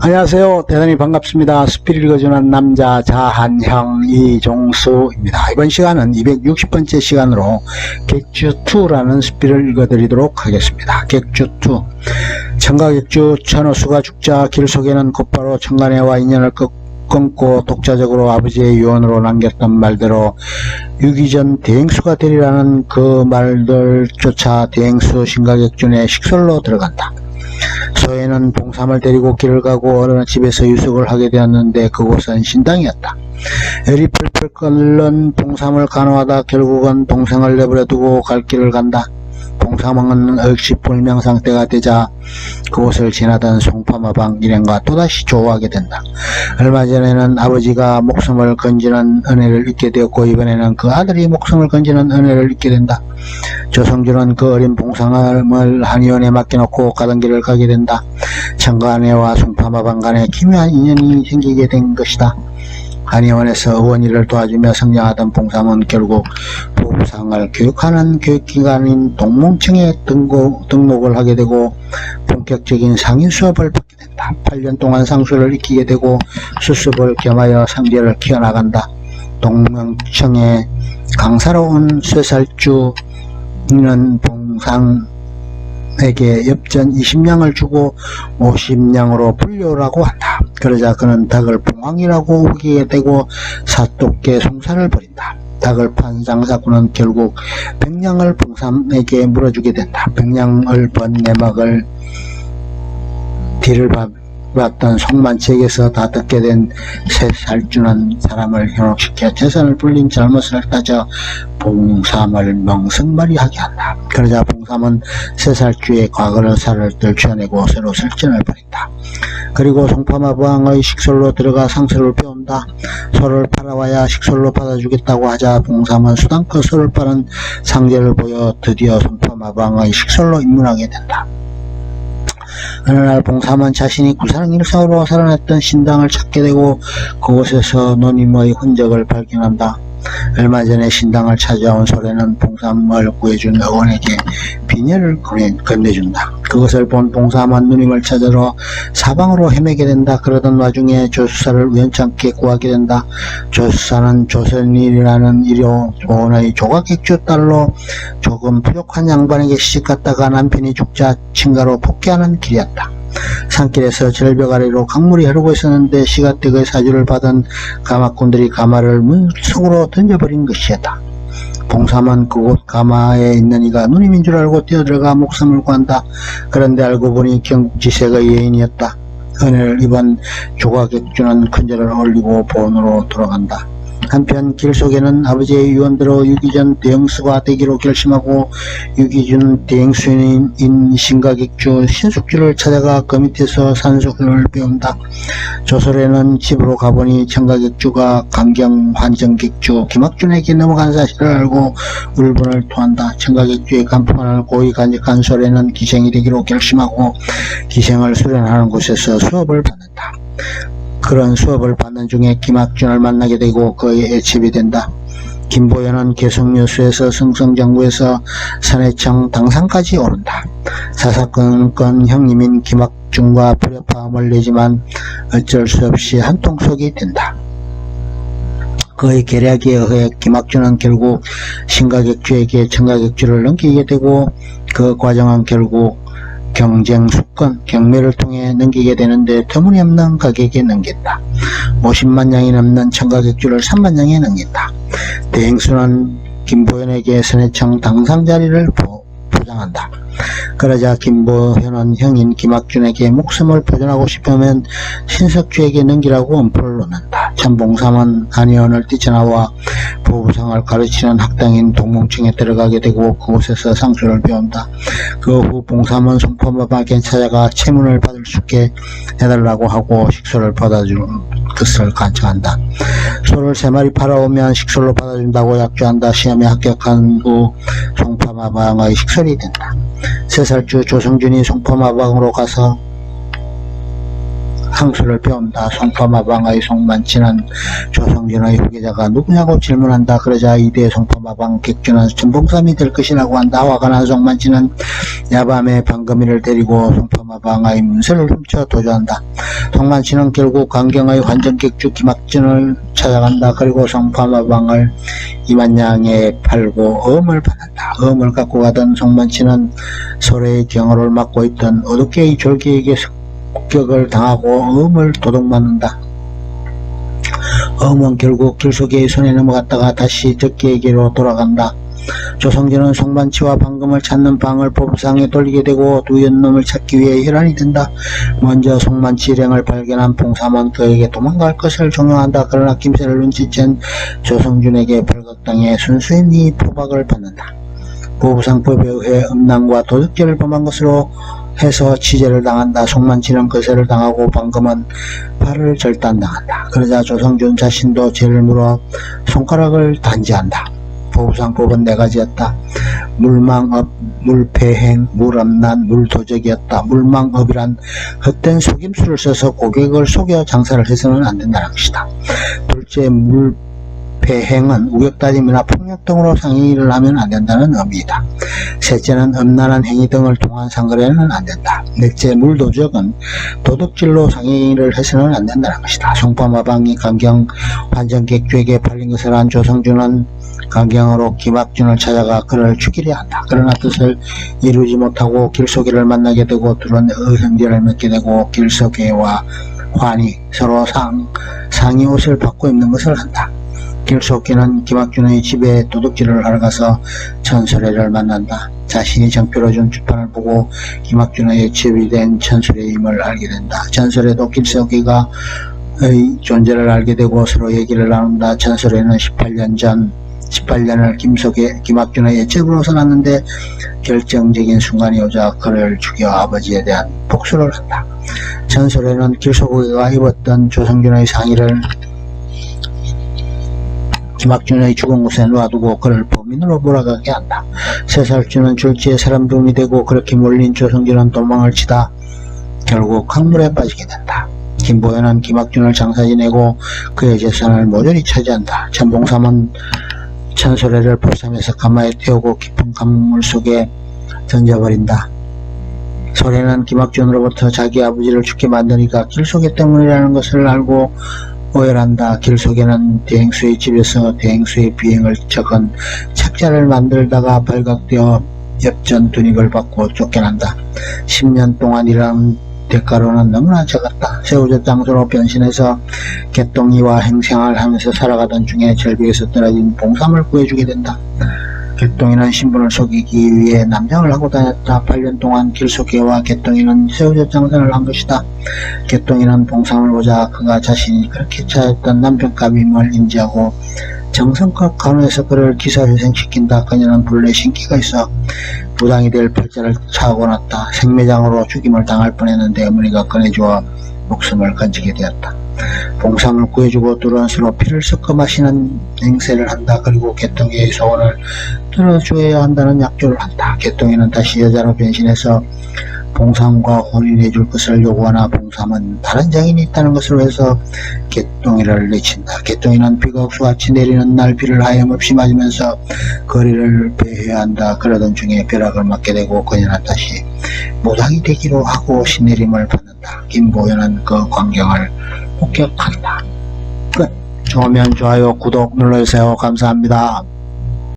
안녕하세요. 대단히 반갑습니다. 스피릿 읽어주는 남자 자한형 이종수입니다. 이번 시간은 260번째 시간으로 객주2라는 스피릿을 읽어드리도록 하겠습니다. 객주2. 청가객주 천호수가 죽자 길 속에는 곧바로 청간회와 인연을 끊고 독자적으로 아버지의 유언으로 남겼던 말대로 유기전 대행수가 되리라는 그 말들조차 대행수 신가객준의 식솔로 들어간다. 소에는 봉삼을 데리고 길을 가고 어느 집에서 유숙을 하게 되었는데 그곳은 신당이었다. 열이 펄펄 끓는 봉삼을 간호하다 결국은 동생을 내버려두고 갈 길을 간다. 봉삼은 억시 불명 상태가 되자 그곳을 지나던 송파마방 일행과 또다시 조우하게 된다. 얼마 전에는 아버지가 목숨을 건지는 은혜를 잊게 되었고 이번에는 그 아들이 목숨을 건지는 은혜를 잊게 된다. 조성준은 그 어린 봉삼을 한의원에 맡겨놓고 가던 길을 가게 된다. 청가네와 송파마방 간에 기묘한 인연이 생기게 된 것이다. 한의원에서 의원일을 도와주며 성장하던 봉삼은 결국 보부상을 교육하는 교육기관인 동몽청에 등록을 하게 되고 본격적인 상인 수업을 받게 된다. 8년 동안 상수를 익히게 되고 수습을 겸하여 상대를 키워나간다. 동명청에 강사로 온 쇠살주는 봉삼에게 엽전 20냥을 주고 50냥으로 불려오라고 한다. 그러자 그는 닭을 봉황이라고 우기게 되고 사또께 송사를 벌인다. 닭을 판 장사꾼은 결국 100냥을 봉삼에게 물어주게 된다. 100냥을 번 내막을 뒤를 봤던 송만치에게서 다 듣게 된 쇠살주는 사람을 현혹시켜 재산을 불린 잘못을 따져 봉삼을 명성발휘하게 한다. 그러자 봉삼은 쇠살주의 과거를 살을 떨쳐내고 새로 설전을 벌인다. 그리고 송파마부왕의 식솔로 들어가 상소를 배운다. 소를 팔아와야 식솔로 받아주겠다고 하자 봉삼은 수당껏 소를 파는 상제를 보여 드디어 송파마부왕의 식솔로 입문하게 된다. 어느 날 봉삼은 자신이 구사랑 일사로 살아났던 신당을 찾게 되고 그곳에서 노님의 흔적을 발견한다. 얼마 전에 신당을 찾아온 소래는 봉삼을 구해준 의원에게 비녀를 건네준다. 그것을 본 봉삼은 누님을 찾으러 사방으로 헤매게 된다. 그러던 와중에 조수사를 우연찮게 구하게 된다. 조수사는 조선일이라는 일요원의 조각객주 딸로 조금 부족한 양반에게 시집갔다가 남편이 죽자 친가로 복귀하는 길이었다. 산길에서 절벽 아래로 강물이 흐르고 있었는데 시가댁의 사주를 받은 가마꾼들이 가마를 물속으로 던져버린 것이었다. 봉삼은 그곳 가마에 있는 이가 누님인 줄 알고 뛰어들어가 목숨을 구한다. 그런데 알고 보니 경국지색의 여인이었다. 은혜를 입은 조각객주는 큰절을 올리고 본으로 돌아간다. 한편 길 속에는 아버지의 유언대로 유기전 대행수가 되기로 결심하고 유기준 대행수인 신가객주 신숙주를 찾아가 그 밑에서 산수를 배운다. 조설에는 집으로 가보니 청가객주가 강경 환정객주 김학준에게 넘어간 사실을 알고 울분을 토한다. 청가객주의 간판을 고이 간직한 소래는 기생이 되기로 결심하고 기생을 수련하는 곳에서 수업을 받는다. 그런 수업을 받는 중에 김학준을 만나게 되고 그의 애첩이 된다. 김보현은 개성여수에서 승성장구에서 산해청 당상까지 오른다. 사사건건 형님인 김학준과 불협화음을 내지만 어쩔 수 없이 한통속이 된다. 그의 계략에 의해 김학준은 결국 신가객주에게 청가객주를 넘기게 되고 그 과정은 결국 경쟁 수권, 경매를 통해 넘기게 되는데 터무니없는 가격에 넘겼다. 50만냥이 넘는 청가객주를 3만냥에 넘겼다. 대행수는 김보현에게 선해청 당상 자리를 보장한다. 그러자 김보현은 형인 김학준에게 목숨을 보존하고 싶으면 신석주에게 넘기라고 엄포를 놓는다. 참봉삼은 한의원을 뛰쳐나와 보부상을 가르치는 학당인 동몽청에 들어가게 되고 그곳에서 상수를 배운다. 그 후 봉삼은 송파마방에 찾아가 채문을 받을 수 있게 해달라고 하고 식소를 받아주는 것을 간청한다. 소를 3마리 팔아오면 식솔로 받아준다고 약조한다. 시험에 합격한 후 송파마방의 식솔이 된다. 3살주 조성준이 송파마방으로 가서 상수를 배운다. 송파마방의 송만치는 조성진의 후계자가 누구냐고 질문한다. 그러자 이대 송파마방 객주는 전봉삼이 될 것이라고 한다. 화가 난 송만치는 야밤에 방금이를 데리고 송파마방의 문서를 훔쳐 도주한다. 송만치는 결국 강경의 환전객주 김학진을 찾아간다. 그리고 송파마방을 20,000냥에 팔고 어음을 받는다. 어음을 갖고 가던 송만치는 소래의 경호를 맡고 있던 어둡게의 졸기에게 습격을 당하고 어음을 도둑맞는다. 어음은 결국 길속의 손에 넘어갔다가 다시 적기에게로 돌아간다. 조성진은 송만치와 방금을 찾는 방을 보부상에 돌리게 되고 두 연놈을 찾기 위해 혈안이 된다. 먼저 송만치 일행을 발견한 봉삼은 그에게 도망갈 것을 종용한다. 그러나 김새를 눈치챈 조성준에게 발각당해 순수히 포박을 받는다. 보부상법에 의해 음란과 도둑질을 범한 것으로 해서 취재를 당한다. 송만치는 거세를 당하고 방금은 팔을 절단당한다. 그러자 조성준 자신도 죄를 물어 손가락을 단지한다. 보부상법은 4가지였다. 물망업, 물폐행, 물엄난, 물도적이었다. 물망업이란 헛된 속임수를 써서 고객을 속여 장사를 해서는 안 된다는 것이다. 둘째, 물폐행은 우격다짐이나 폭력 등으로 상행위를 하면 안 된다는 의미이다. 셋째는 음란한 행위 등을 통한 상거래는 안 된다. 넷째, 물도적은 도둑질로 상행위를 해서는 안 된다는 것이다. 송파마방이 강경 환전객주에게 팔린 것을 안 조성준은 강경으로 김학준을 찾아가 그를 죽이려 한다. 그러나 뜻을 이루지 못하고 길속이를 만나게 되고 둘은 의형제를 맺게 되고 길속이와 환이 서로 상의 옷을 바꿔 입는 것을 한다. 길속이는 김학준의 집에 도둑질을 하러 가서 천소래를 만난다. 자신이 정표로 준 주판을 보고 김학준의 집이 된 천소래임을 알게 된다. 천소래도 길속이가 의 존재를 알게 되고 서로 얘기를 나눈다. 천소래는 18년을 김학준의 예측으로 살았는데 결정적인 순간이 오자 그를 죽여 아버지에 대한 복수를 한다. 천소래는 길소고기가 입었던 조성준의 상의를 김학준의 죽은 곳에 놔두고 그를 범인으로 몰아가게 한다. 세살주는 줄지에 사람 도움이 되고 그렇게 몰린 조성준은 도망을 치다 결국 강물에 빠지게 된다. 김보현은 김학준을 장사 지내고 그의 재산을 모조리 차지한다. 천봉삼은 천소래를 포삼에서 가마에 태우고 깊은 강물 속에 던져버린다. 소래는 김학준으로부터 자기 아버지를 죽게 만드니까 길속에 때문이라는 것을 알고 오열한다. 길속에는 대행수의 집에서 대행수의 비행을 적은 책자를 만들다가 발각되어 엽전 둔익을 받고 쫓겨난다. 10년 동안 일한 대가로는 너무나 적었다. 새우젓 장소로 변신해서 개똥이와 행생을 하면서 살아가던 중에 절벽에서 떨어진 봉삼을 구해주게 된다. 개똥이는 신분을 속이기 위해 남장을 하고 다녔다. 8년 동안 길속개와 개똥이는 새우젓 장사를 한 것이다. 개똥이는 봉삼을 보자 그가 자신이 그렇게 찾았던 남편감임을 인지하고 정성껏 간호해서 그를 기사회생시킨다. 그녀는 본래 신기가 있어 부당이 될 팔자를 차고 났다. 생매장으로 죽임을 당할 뻔했는데 어머니가 꺼내주어 목숨을 건지게 되었다. 봉삼을 구해주고 둘은 서로 피를 섞어 마시는 행세를 한다. 그리고 개똥이의 소원을 들어주어야 한다는 약조를 한다. 개똥이는 다시 여자로 변신해서 봉삼과 혼인해줄 것을 요구하나 봉삼은 다른 장인이 있다는 것으로 해서 개똥이를 내친다. 개똥이는 비가 옥수같이 내리는 날 비를 하염없이 맞으면서 거리를 배회해야 한다. 그러던 중에 벼락을 맞게 되고 그녀는 다시 무당이 되기로 하고 신내림을 받는다. 김보현은 그 광경을 목격한다. 끝. 좋으면 좋아요, 구독 눌러주세요. 감사합니다.